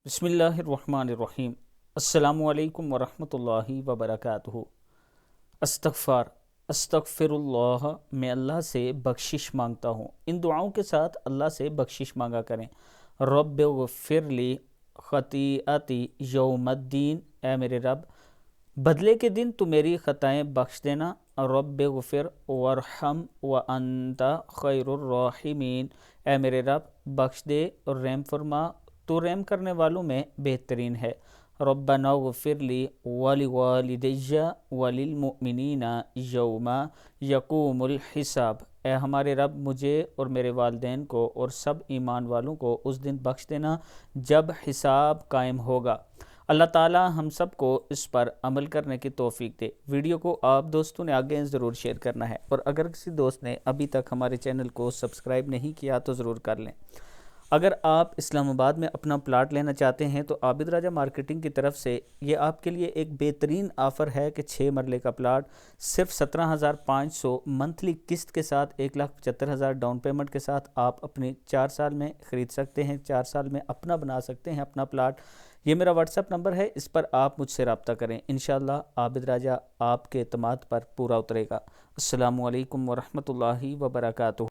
بسم اللہ الرحمن الرحیم۔ السلام علیکم ورحمۃ اللہ وبرکاتہ۔ استغفر اللہ، میں اللہ سے بخشش مانگتا ہوں۔ ان دعاؤں کے ساتھ اللہ سے بخشش مانگا کریں۔ رب اغفر لی خطیئتی یوم الدین، اے میرے رب بدلے کے دن تو میری خطائیں بخش دینا۔ رب اغفر وارحم وانت خیر الراحمین، اے میرے رب بخش دے اور رحم فرما، تو رحم کرنے والوں میں بہترین ہے۔ ربنا اغفر لی ولوالدی وللمؤمنین یوم یقوم الحساب، اے ہمارے رب مجھے اور میرے والدین کو اور سب ایمان والوں کو اس دن بخش دینا جب حساب قائم ہوگا۔ اللہ تعالی ہم سب کو اس پر عمل کرنے کی توفیق دے۔ ویڈیو کو آپ دوستوں نے آگے ضرور شیئر کرنا ہے، اور اگر کسی دوست نے ابھی تک ہمارے چینل کو سبسکرائب نہیں کیا تو ضرور کر لیں۔ اگر آپ اسلام آباد میں اپنا پلاٹ لینا چاہتے ہیں تو عابد راجہ مارکیٹنگ کی طرف سے یہ آپ کے لیے ایک بہترین آفر ہے کہ 6 مرلے کا پلاٹ صرف 17,500 منتھلی قسط کے ساتھ 1,75,000 ڈاؤن پیمنٹ کے ساتھ آپ اپنے 4 سال میں خرید سکتے ہیں، 4 سال میں اپنا بنا سکتے ہیں اپنا پلاٹ۔ یہ میرا واٹس ایپ نمبر ہے، اس پر آپ مجھ سے رابطہ کریں۔ انشاءاللہ عابد راجہ آپ کے اعتماد پر پورا اترے گا۔ السلام علیکم ورحمۃ اللہ وبرکاتہ۔